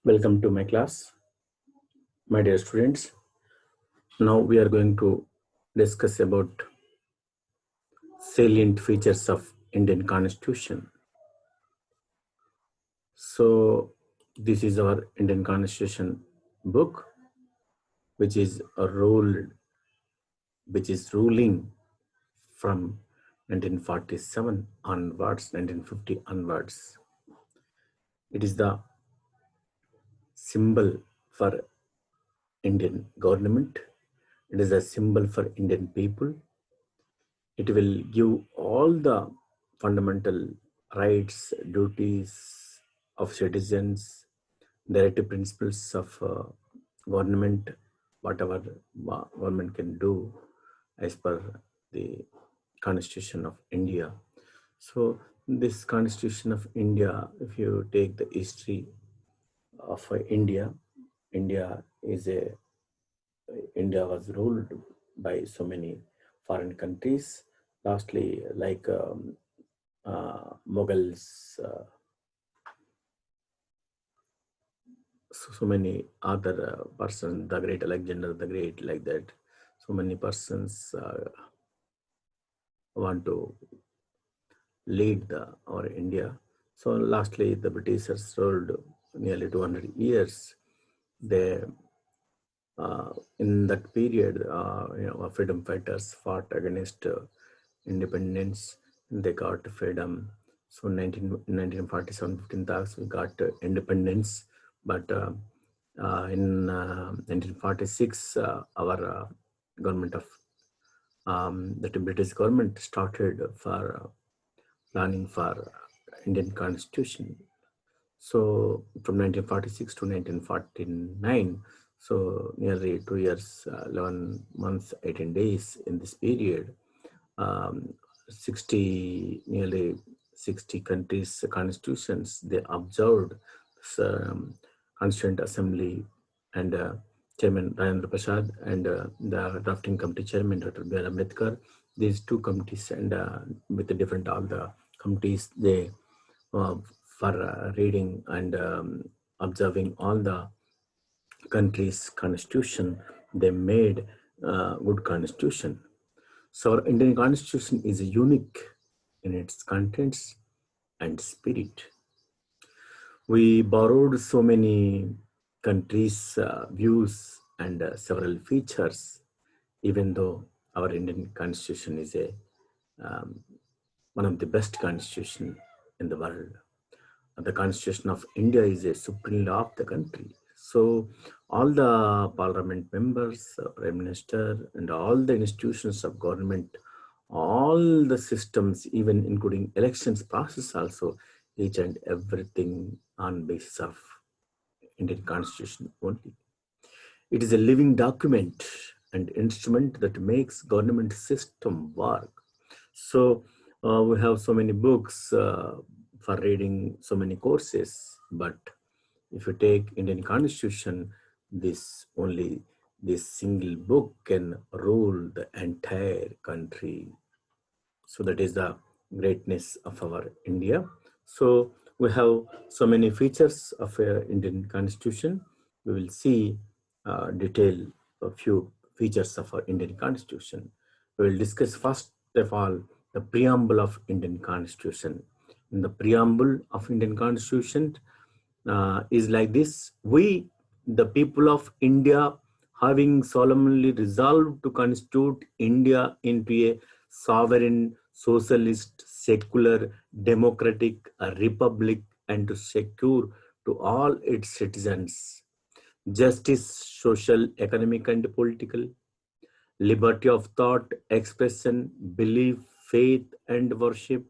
Welcome to my class, my dear students. Now we are going to discuss about salient features of Indian Constitution. So this is our Indian Constitution book, which is ruling from 1947 onwards, 1950 onwards. It is the symbol for Indian government. It is a symbol for Indian people. It will give all the fundamental rights, duties of citizens, directive principles of government, whatever government can do as per the Constitution of India. So this Constitution of India, if you take the history of India, India was ruled by so many foreign countries, lastly like Mughals, so many other persons, the great Alexander the Great, like that. So many persons want to lead our India. So lastly, the Britishers ruled nearly 200 years. They in that period, freedom fighters fought against independence. They got freedom. So 1947, 15th August, we got independence. But in 1946, our government of the British government started for planning for Indian Constitution. So from 1946 to 1949, so nearly 2 years, 11 months, 18 days in this period, um, 60, nearly 60 countries' constitutions, they observed Constituent Assembly and Chairman Rajendra Prasad and the drafting committee chairman, Dr. B.R. Ambedkar. These two committees and with the different all the committees, they for reading and observing all the countries' constitution, they made good constitution. So our Indian Constitution is unique in its contents and spirit. We borrowed so many countries' views and several features, even though our Indian Constitution is one of the best constitution in the world. The Constitution of India is a supreme law of the country. So all the parliament members, prime minister, and all the institutions of government, all the systems, even including elections process also, each and everything on basis of Indian Constitution only. It is a living document and instrument that makes government system work. So we have so many books for reading, so many courses, but if you take Indian Constitution, this single book can rule the entire country. So that is the greatness of our India. So we have so many features of Indian Constitution. We will see detail a few features of our Indian Constitution. We will discuss first of all the preamble of Indian Constitution. In the preamble of Indian Constitution is like this: we, the people of India, having solemnly resolved to constitute India into a sovereign, socialist, secular, democratic republic, and to secure to all its citizens justice, social, economic, and political, liberty of thought, expression, belief, faith, and worship,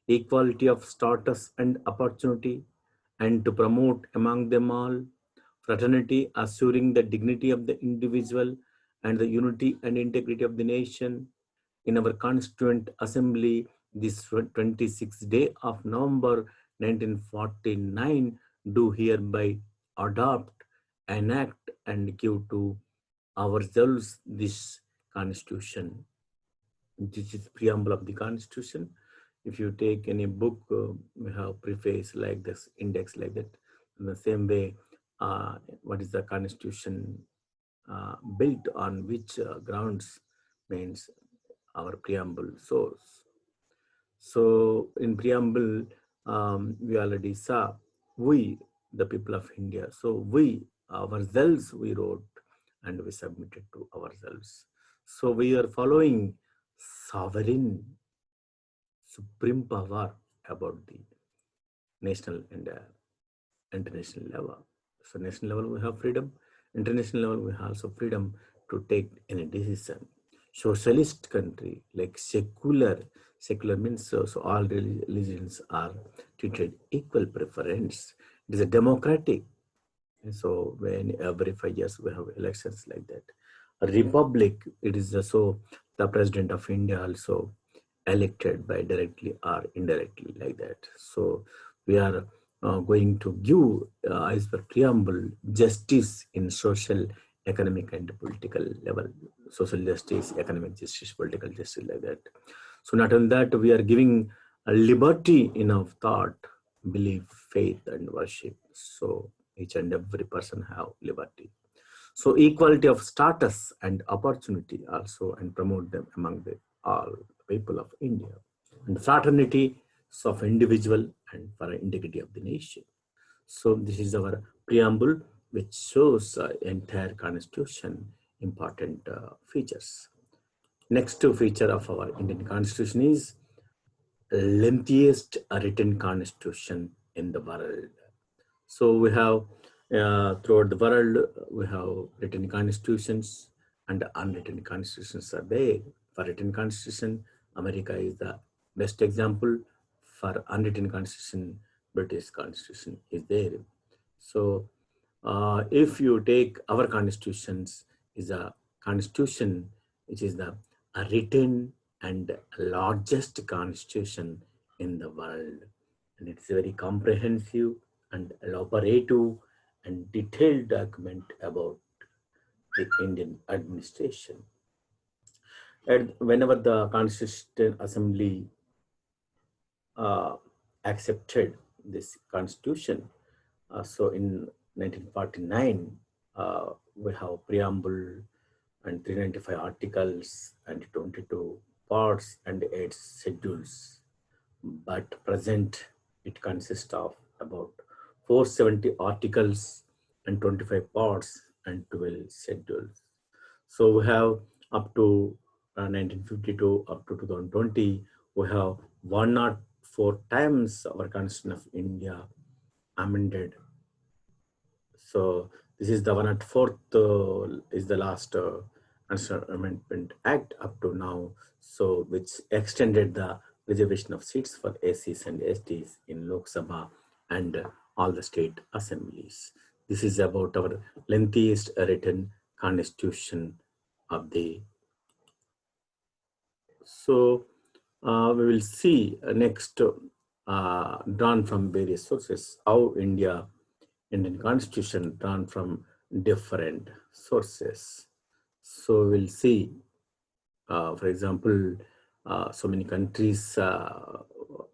equality of status and opportunity, and to promote among them all fraternity, assuring the dignity of the individual and the unity and integrity of the nation. In our Constituent Assembly, this 26th day of November 1949, do hereby adopt, enact, and give to ourselves this Constitution. This is preamble of the Constitution. If you take any book, we have preface like this, index like that. In the same way, what is the constitution built on which grounds means our preamble source. So in preamble, we already saw we, the people of India. So we ourselves we wrote and we submitted to ourselves. So we are following sovereign supreme power about the national and international level. So national level we have freedom, international level we have also freedom to take any decision. Socialist country like secular means so all religions are treated equal preference. It is a democratic. And so when every 5 years we have elections like that. A republic, it is so the president of India also elected by directly or indirectly like that. So we are going to give, as per preamble, justice in social, economic, and political level. Social justice, economic justice, political justice, like that. So not only that, we are giving a liberty in our thought, belief, faith, and worship. So each and every person have liberty. So equality of status and opportunity also, and promote them among the all people of India. And fraternity of individual and for integrity of the nation. So this is our preamble, which shows entire constitution important features. Next feature of our Indian constitution is lengthiest written constitution in the world. So we have throughout the world, we have written constitutions and unwritten constitutions are there. For written constitution, America is the best example. For unwritten constitution, British constitution is there. So if you take our constitutions, is a constitution which is the written and largest constitution in the world, and it's a very comprehensive and elaborative and detailed document about the Indian administration. And whenever the Constituent Assembly uh, accepted this constitution, so in 1949, we have preamble and 395 articles and 22 parts and 8 schedules. But present, it consists of about 470 articles and 25 parts and 12 schedules. So we have up to 1952 up to 2020, we have 104 times our Constitution of India amended. So this is the 104th is the last Constitutional Amendment Act up to now, so which extended the reservation of seats for SCs and STs in Lok Sabha and all the state assemblies. This is about our lengthiest written constitution of the. So we will see next drawn from various sources how Indian constitution drawn from different sources. So we'll see, for example, so many countries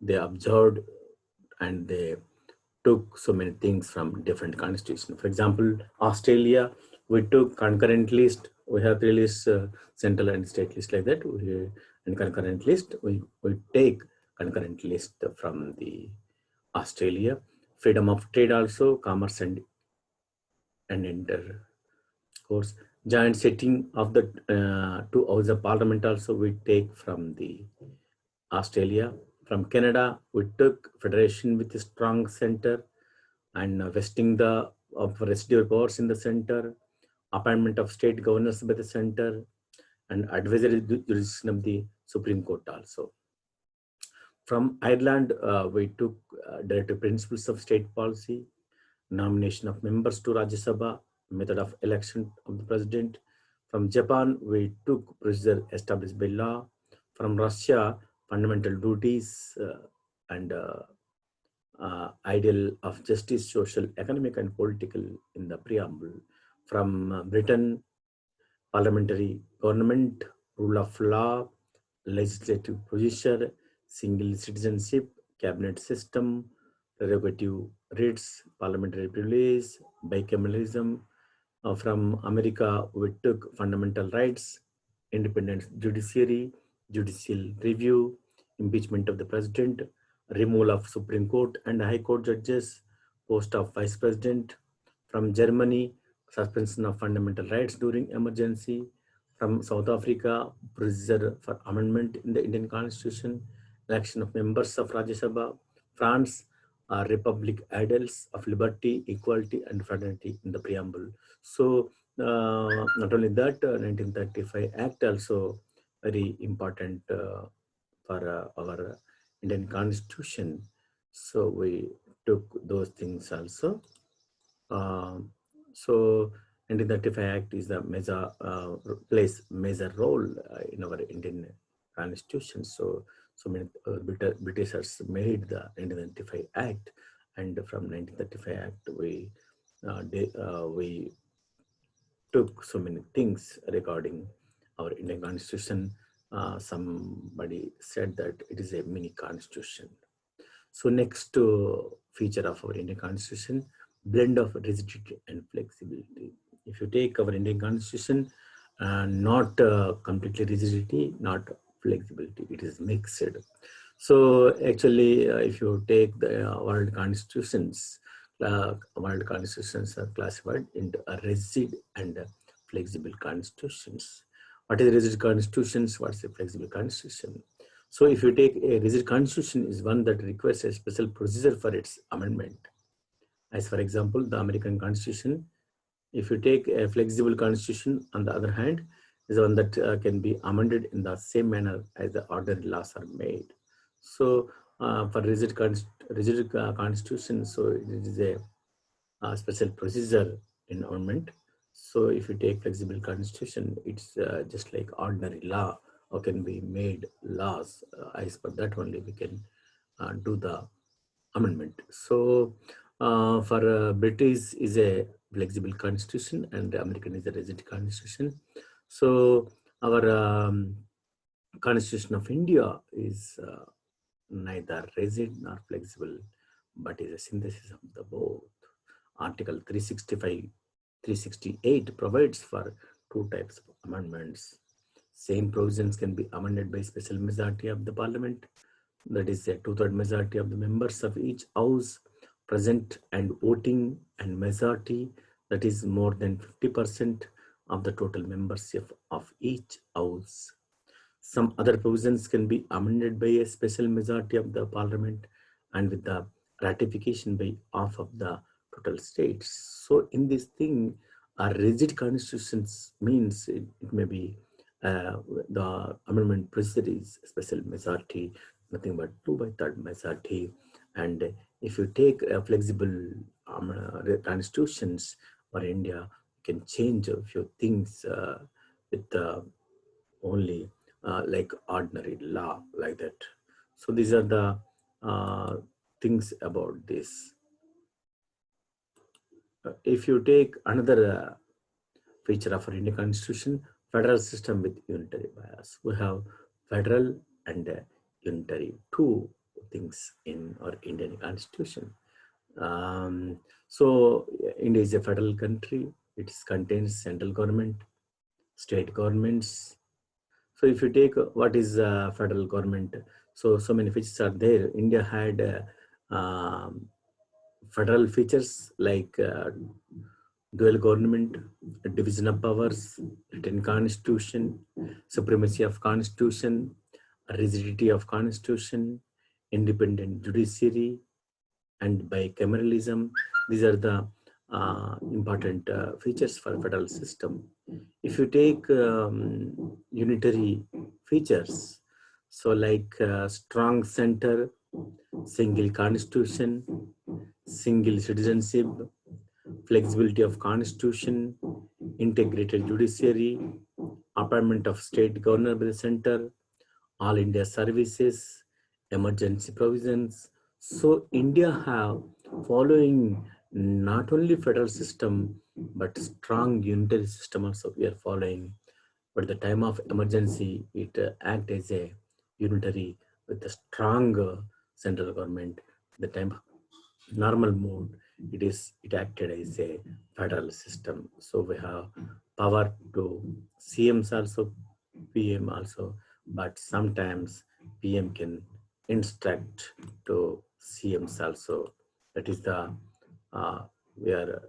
they observed and they took so many things from different constitution. For example, Australia, we took concurrent list. We have three lists, central and state list like that. And concurrent list, we take concurrent list from the Australia. Freedom of trade also, commerce and intercourse. Joint setting of the two houses of parliament also we take from the Australia. From Canada, we took federation with a strong center and vesting the of residual powers in the center, appointment of state governors by the center, and advisory jurisdiction of the Supreme Court also. From Ireland, we took directive principles of state policy, nomination of members to Rajya Sabha, method of election of the president. From Japan, we took procedure established by law. From Russia, fundamental duties and ideal of justice, social, economic, and political in the preamble. From Britain, parliamentary government, rule of law, legislative procedure, single citizenship, cabinet system, prerogative rights, parliamentary privilege, bicameralism. From America, we took fundamental rights, independent judiciary, judicial review, impeachment of the president, removal of Supreme Court and High Court judges, post of vice president. From Germany, suspension of fundamental rights during emergency. From South Africa, procedure for amendment in the Indian Constitution, election of members of Rajya Sabha. France, Republic Idols of liberty, equality, and fraternity in the preamble. So, not only that, 1935 Act also very important for our Indian Constitution. So we took those things also. So 1935 Act is the major plays major role in our Indian Constitution. So many Britishers made the 1935 Act, and from 1935 Act we took so many things regarding our Indian Constitution. Somebody said that it is a mini constitution. So next feature of our Indian Constitution, blend of rigidity and flexibility. If you take our Indian Constitution, not completely rigidity, not flexibility, it is mixed. So actually, if you take the world constitutions are classified into a rigid and flexible constitutions. What is rigid constitutions? What's a flexible constitution? So if you take a rigid constitution is one that requires a special procedure for its amendment. As for example, the American Constitution. If you take a flexible constitution, on the other hand, is one that can be amended in the same manner as the ordinary laws are made. So for rigid constitution, so it is a special procedure in amendment. So if you take flexible constitution, it's just like ordinary law or can be made laws. As per that only we can do the amendment. So for British is a flexible constitution and American is a rigid constitution. So our Constitution of India is neither rigid nor flexible, but is a synthesis of the both. Article 368 provides for two types of amendments. Same provisions can be amended by special majority of the parliament, that is a two-third majority of the members of each house present and voting, and majority that is more than 50% of the total membership of each house. Some other provisions can be amended by a special majority of the parliament and with the ratification by half of the total states. So in this thing, a rigid constitutions means it may be the amendment procedure is special majority, nothing but 2/3 majority. And if you take a flexible constitutions for India, you can change a few things with only like ordinary law like that. So these are the things about this. If you take another feature of our Indian Constitution, federal system with unitary bias. We have federal and unitary, two things in our Indian Constitution. So India is a federal country. It contains central government, state governments. So if you take what is federal government, so many features are there. India had federal features like dual government, division of powers, written constitution, supremacy of constitution, rigidity of constitution, independent judiciary, and bicameralism. These are the important features for federal system. If you take unitary features, so like strong center, single constitution, single citizenship, flexibility of constitution, integrated judiciary, appointment of state governor by the center, all India services, emergency provisions. So India have following not only federal system, but strong unitary system also we are following. But at the time of emergency, it act as a unitary with a strong central government. The time normal mode, it acted as a federal system. So we have power to CMs also, PM also, but sometimes PM can instruct to CMs also. That is the we are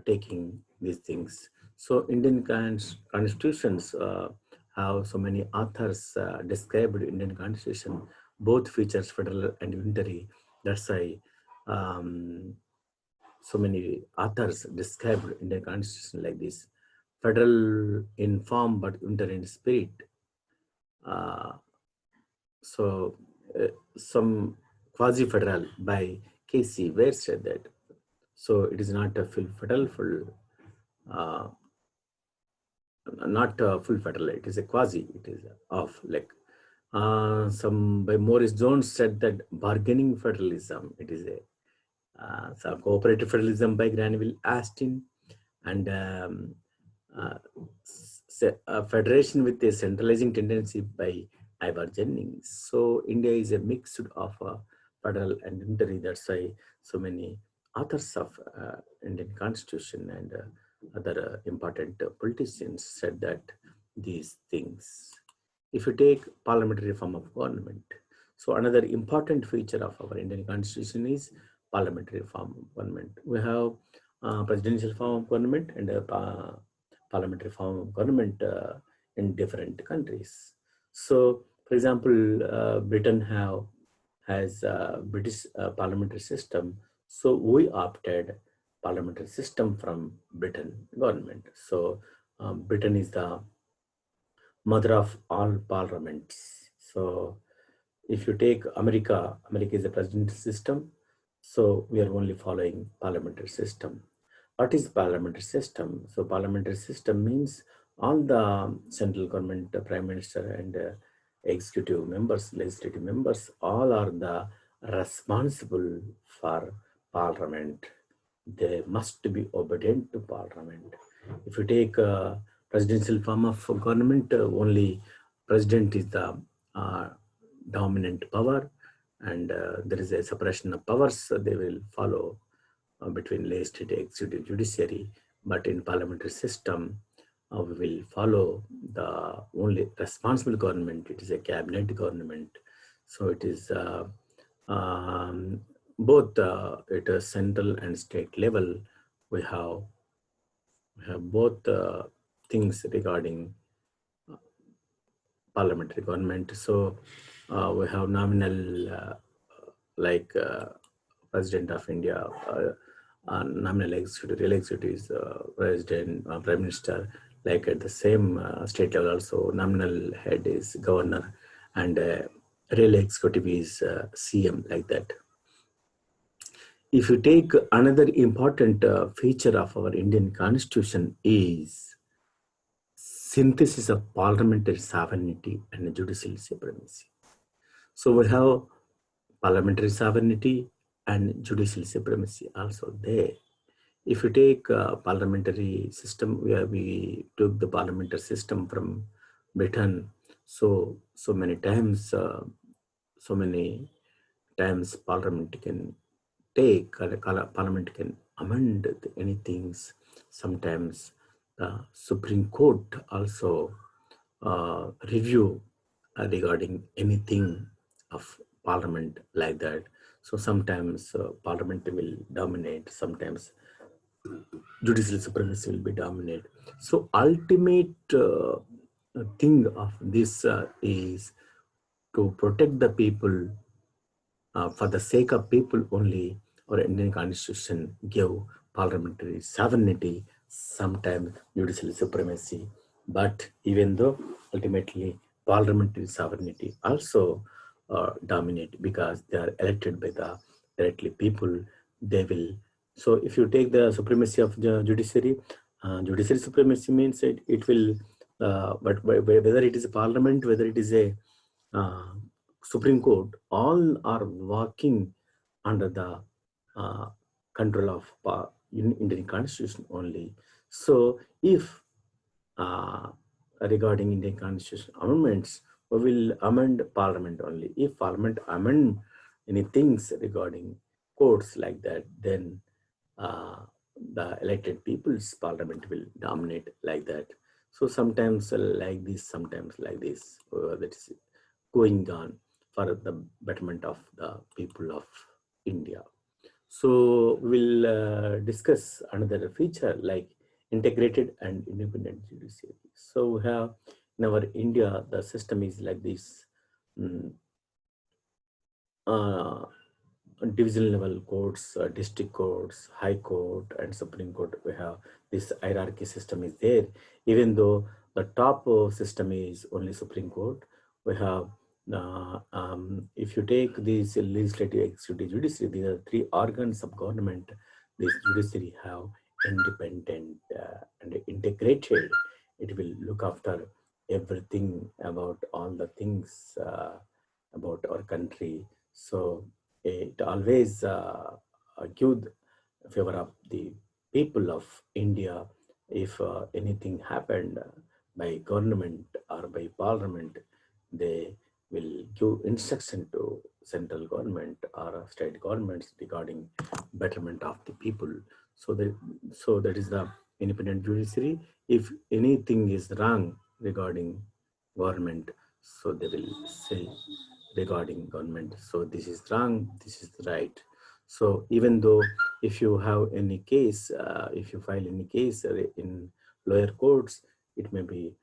taking these things. So Indian constitutions have so many authors described Indian constitution, both features federal and unitary. That's why um, so many authors described Indian constitution like this: federal in form but unitary in spirit. Uh, so some quasi-federal by K.C. Ware said that. So it is not a full federal, uh, not full federal. It is a quasi. It is off. Like some by Morris Jones said that bargaining federalism. It is a so cooperative federalism by Granville Aston, and uh, a federation with a centralizing tendency by Ivor Jennings. So India is a mix of federal and unitary. That's why so many authors of Indian Constitution and other important politicians said that these things. If you take parliamentary form of government, so another important feature of our Indian Constitution is parliamentary form of government. We have presidential form of government and parliamentary form of government in different countries. So, for example, Britain has British parliamentary system. So we opted parliamentary system from Britain government. So Britain is the mother of all parliaments. So if you take America, America is a presidential system. So we are only following parliamentary system. What is parliamentary system? So parliamentary system means all the central government, prime minister and executive members, legislative members, all are the responsible for parliament. They must be obedient to parliament. If you take presidential form of government, only president is the uh, dominant power, and there is a separation of powers. So they will follow between legislative, executive, judiciary. But in parliamentary system, we will follow the only responsible government. It is a cabinet government. So it is um, both at a central and state level. We have, both things regarding parliamentary government. So we have nominal like President of India, nominal executive, real executive is President, Prime Minister. Like at the same state level also, nominal head is Governor, and real executive is CM, like that. If you take another important feature of our Indian Constitution is synthesis of parliamentary sovereignty and judicial supremacy. So we have parliamentary sovereignty and judicial supremacy also there. If you take parliamentary system, where we took the parliamentary system from Britain, so so many times Parliament can Parliament can amend any things. Sometimes the Supreme Court also review regarding anything of Parliament, like that. So sometimes Parliament will dominate, sometimes judicial supremacy will be dominate. So ultimate thing of this is to protect the people for the sake of people only. Our Indian Constitution give parliamentary sovereignty, sometimes judicial supremacy. But even though ultimately parliamentary sovereignty also dominate, because they are elected by the directly people, they will. So if you take the supremacy of the judiciary, judicial supremacy means it will, but whether it is a parliament, whether it is a uh, Supreme Court, all are working under the uh, control of Indian Constitution only. So, if regarding Indian Constitution amendments, we will amend Parliament only. If Parliament amend any things regarding courts like that, then uh, the elected people's parliament will dominate like that. So sometimes like this, sometimes like this, that is going on for the betterment of the people of India. So we'll discuss another feature like integrated and independent judiciary. So we have in our India, the system is like this. mm, uh, Division level courts, district courts, high court, and supreme court. We have this hierarchy system is there. Even though the top system is only supreme court, we have if you take these legislative, executive, judiciary, these are three organs of government. This judiciary have independent and integrated. It will look after everything about all the things about our country. So it always give favor of the people of India. If anything happened by government or by parliament, they will give instruction to central government or state governments regarding betterment of the people. So that is the independent judiciary. If anything is wrong regarding government, so they will say regarding government, so this is wrong, this is right. So even though if you have any case, if you file any case in lower courts, it may be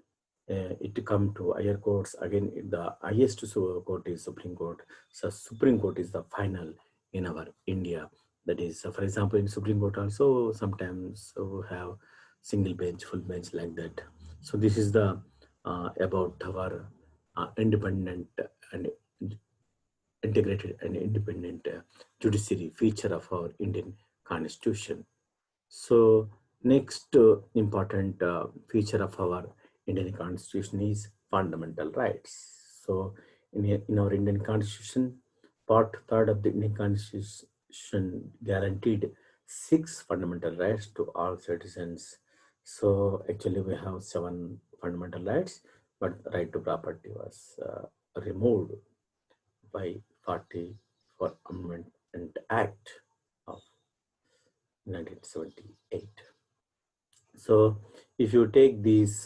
it to come to higher courts. Again, the highest court is Supreme Court. So Supreme Court is the final in our India. That is, for example, in Supreme Court also sometimes we have single bench, full bench like that. So this is the about our independent and integrated and independent judiciary feature of our Indian Constitution. So next important feature of our Indian Constitution is fundamental rights. So in our Indian Constitution, part third of the Indian Constitution guaranteed six fundamental rights to all citizens. So actually we have seven fundamental rights, but right to property was removed by 40 for Amendment Act of 1978. So if you take these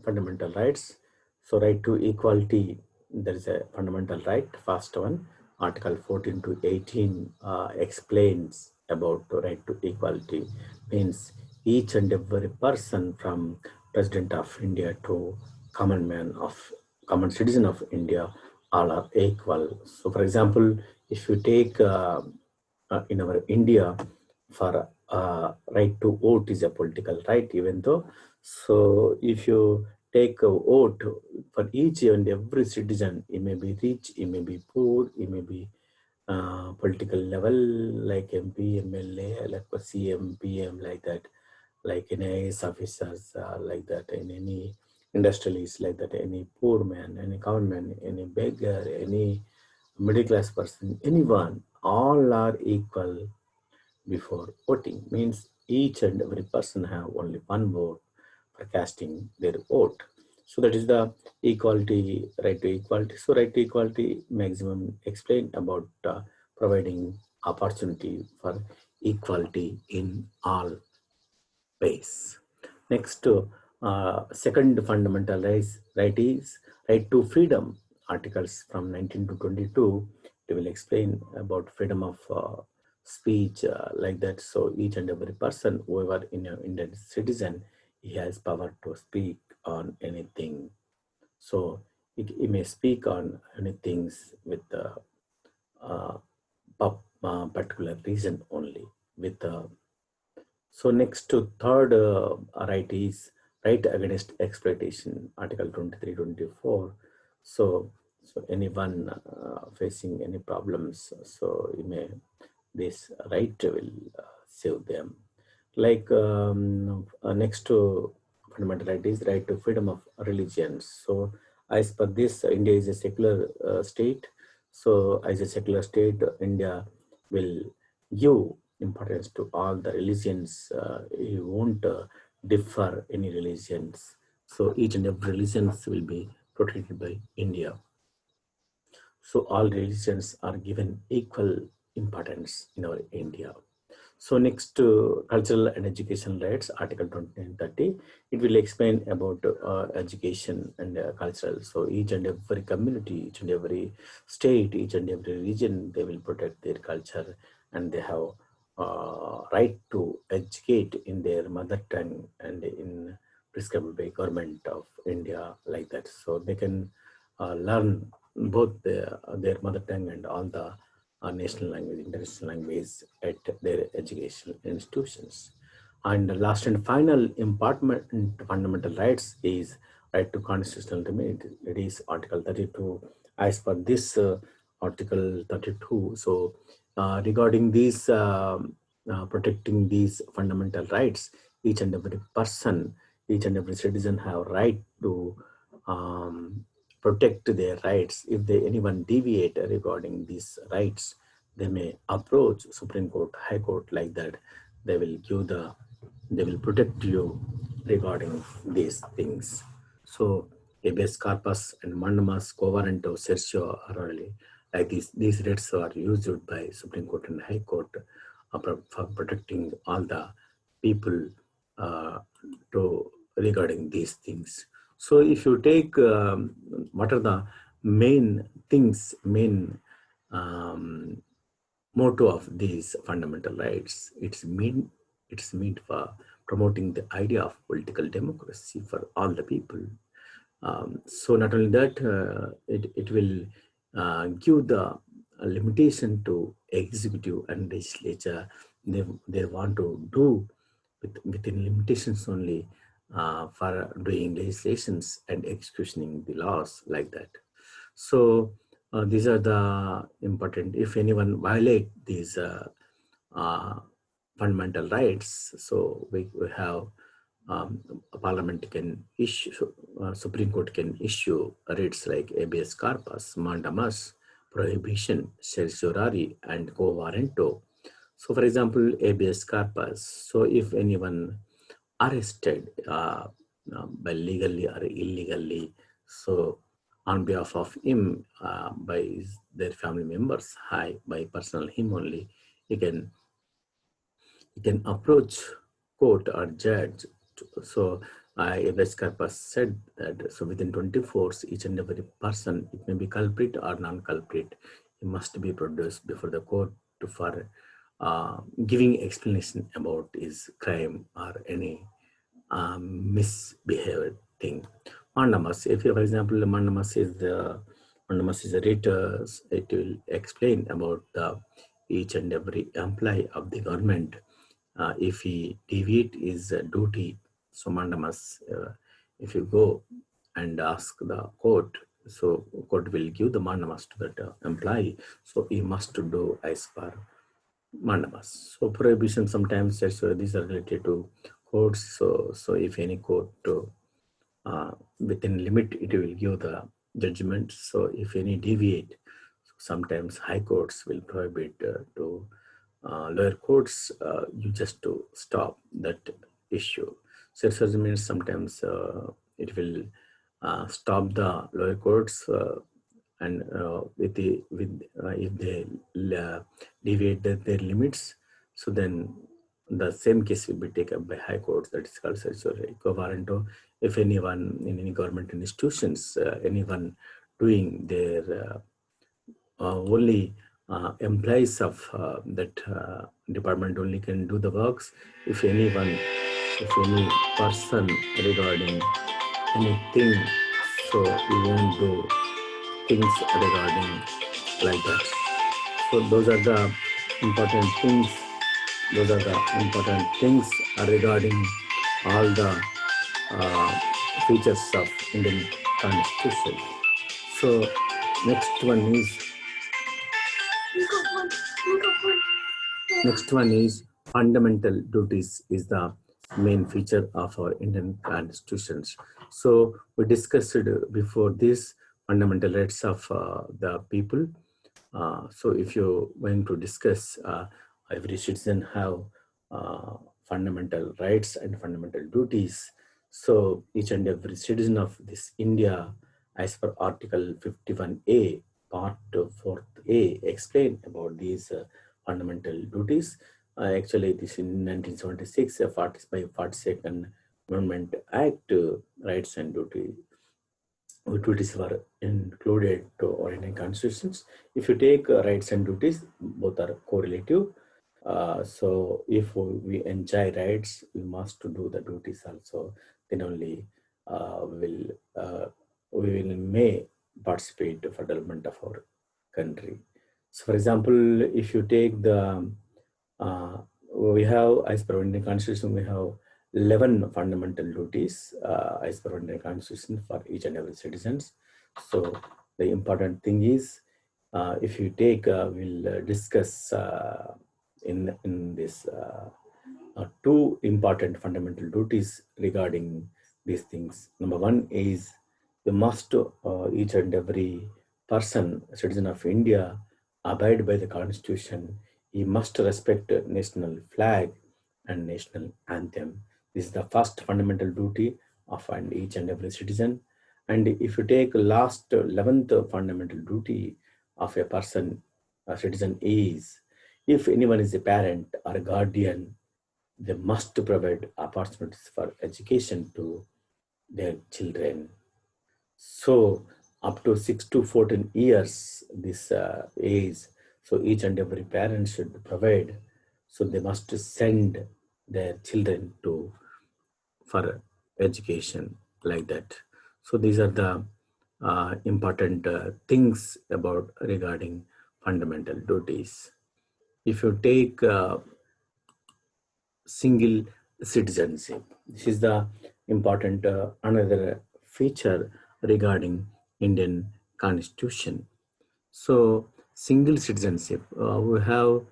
fundamental rights, so right to equality, there is a fundamental right, first one, Article 14 to 18 explains about the right to equality, means each and every person from President of India to common man of common citizen of India, all are equal. So for example, if you take in our India, for right to vote is a political right, even though. So if you take a vote for each and every citizen, he may be rich, he may be poor, he may be political level like MP, MLA, like CM, PM, like that, like in IAS officers, like that, in any industrialist, like that, any poor man, any common man, any beggar, any middle class person, anyone, all are equal before voting, means each and every person have only one vote for casting their vote. So that is the equality, right to equality. So right to equality maximum explain about providing opportunity for equality in all ways. Next, second fundamental right is right to freedom. Articles from 19 to 22, they will explain about freedom of speech like that. So each and every person, whoever in an Indian citizen, he has power to speak on anything. So he may speak on anything with uh, particular reason only with so next to third right is right against exploitation, Article 23, 24. So, so anyone facing any problems, so you may, this right will save them. Like next to fundamental right is right to freedom of religions. So as per this, India is a secular state. So as a secular state, India will give importance to all the religions. You won't differ any religions. So each and every religions will be protected by India. So all religions are given equal importance in our India. So next, cultural and education rights, Article 2930, it will explain about education and cultural. So each and every community, each and every state, each and every region, they will protect their culture, and they have right to educate in their mother tongue and in prescribed by government of India, like that. So they can learn both their mother tongue and all the national language, international language at their educational institutions. And the last and final important fundamental rights is right to constitutional remedy. It is Article 32. As per this Article 32, so regarding these protecting these fundamental rights, each and every person, each and every citizen have right to protect their rights. If they anyone deviate regarding these rights, they may approach Supreme Court, High Court, like that. They will give they will protect you regarding these things. So habeas corpus and mandamus, covarento, certio are really like these rights are used by Supreme Court and High Court for protecting all the people to regarding these things. So if you take what are the main things, main motto of these fundamental rights, it's meant for promoting the idea of political democracy for all the people. So not only that, it will give the limitation to executive and legislature. They want to do within limitations only for doing legislations and executing the laws, like that. So these are the important. If anyone violate these uh, fundamental rights, so we have a parliament can issue, Supreme Court can issue writs like habeas corpus, mandamus, prohibition, certiorari, and quo warranto. So, for example, habeas corpus. So, if anyone arrested by legally or illegally, so on behalf of him, by their family members, by personal him only, he can approach court or judge. So habeas corpus said that so within 24 hours, each and every person, it may be culprit or non-culprit, he must be produced before the court for giving explanation about his crime or any misbehaved thing. Mandamus, if you, for example, the mandamus is a writ, it will explain about the each and every employee of the government. If he deviate his duty, so mandamus, if you go and ask the court, so court will give the mandamus to that employee, so he must do as per mandamus. So prohibition sometimes these are related to courts. So if any court within limit, it will give the judgment. So if any deviate, sometimes high courts will prohibit to lower courts, you just to stop that issue. So means sometimes it will stop the lower courts and if they deviate their limits, so then the same case will be taken by high courts. That is called certiorari quo warranto. If anyone in any government institutions, anyone doing their only employees of that department only can do the works. If any person regarding anything, so we won't do things regarding like that. So those are the important things. Those are the important things regarding all the features of Indian Constitution. So next one is fundamental duties is the main feature of our Indian constitutions. So we discussed before this fundamental rights of the people. So if you're going to discuss, every citizen have fundamental rights and fundamental duties. So each and every citizen of this India, as per Article 51A, Part 4A, explain about these fundamental duties. Actually, this in 1976, by 42nd Amendment Act, rights and duties were included to our Indian constitutions. If you take rights and duties, both are correlative. So if we enjoy rights, we must do the duties also. Then only will we will may participate for development of our country. So, for example, if you take the uh, we have, as per Indian Constitution, we have 11 fundamental duties as per Indian Constitution for each and every citizens. So the important thing is, if you take, we'll discuss in this two important fundamental duties regarding these things. Number one is we must each and every person, citizen of India, abide by the Constitution. He must respect national flag and national anthem. This is the first fundamental duty of each and every citizen. And if you take last 11th fundamental duty of a person, a citizen is, if anyone is a parent or a guardian, they must provide opportunities for education to their children. So up to 6 to 14 years, this age, so each and every parent should provide. So they must send their children to for education like that. So these are the important things about regarding fundamental duties. If you take single citizenship. This is the important another feature regarding Indian Constitution. So single citizenship, we have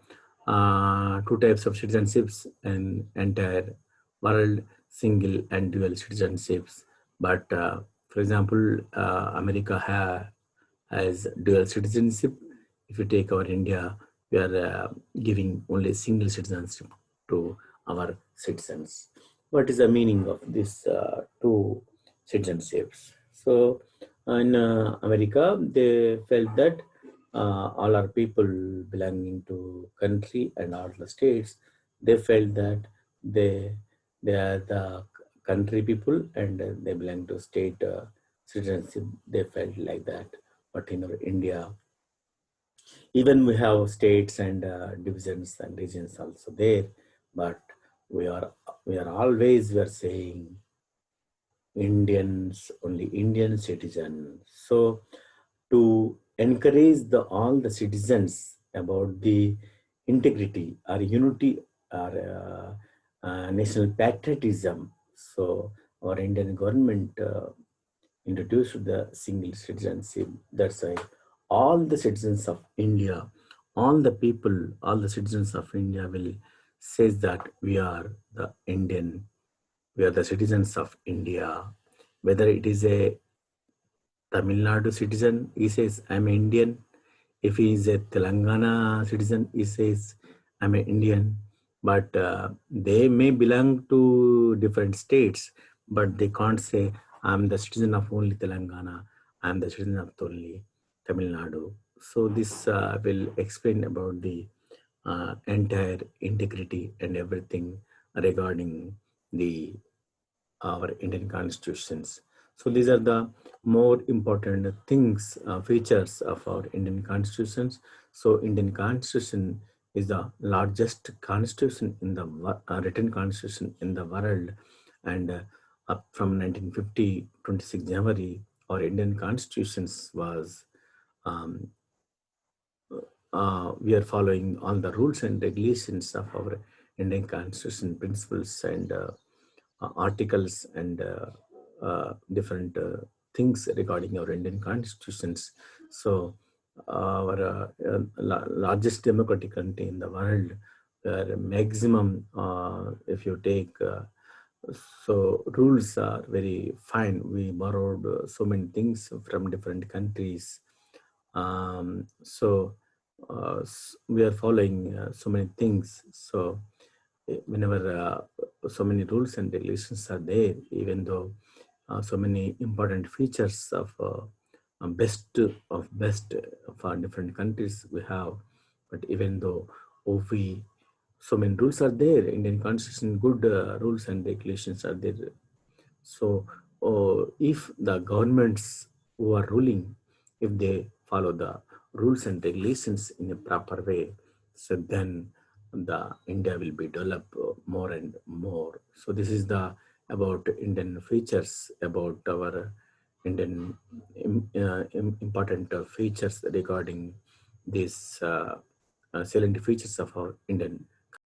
two types of citizenships in entire world: single and dual citizenships. But for example, America has dual citizenship. If you take our India, we are giving only single citizenship to our citizens. What is the meaning of this two citizenships? So in America, they felt that all our people belonging to country and all the states, they felt that they they are the country people and they belong to state citizenship. They felt like that. But in our India, even we have states and divisions and regions also there, but we are we are saying Indians, only Indian citizens. So to encourage the all the citizens about the integrity or unity or national patriotism. So our Indian government introduced the single citizenship. That's why all the citizens of India, all the people, all the citizens of India will says that we are the Indian, we are the citizens of India. Whether it is a Tamil Nadu citizen, he says, I'm Indian. If he is a Telangana citizen, he says, I'm an Indian. But they may belong to different states, but they can't say, I'm the citizen of only Telangana, I'm the citizen of only Tamil Nadu. So this will explain about the entire integrity and everything regarding the our Indian constitutions. So these are the more important things, features of our Indian constitutions. So Indian constitution is the largest constitution in the written constitution in the world, and up from 1950, 26 January, our Indian constitutions was um, we are following all the rules and regulations of our Indian constitution principles and articles and different things regarding our Indian constitutions. So, our largest democratic country in the world, where maximum, if you take, so rules are very fine. We borrowed so many things from different countries. So, we are following so many things. So, whenever so many rules and regulations are there, even though so many important features of best for different countries we have, but even though we so many rules are there. Indian constitution, good rules and regulations are there. So if the governments who are ruling, if they follow the rules and regulations in a proper way, so then the India will be developed more and more. So this is the about Indian features, about our Indian important features regarding these salient features of our Indian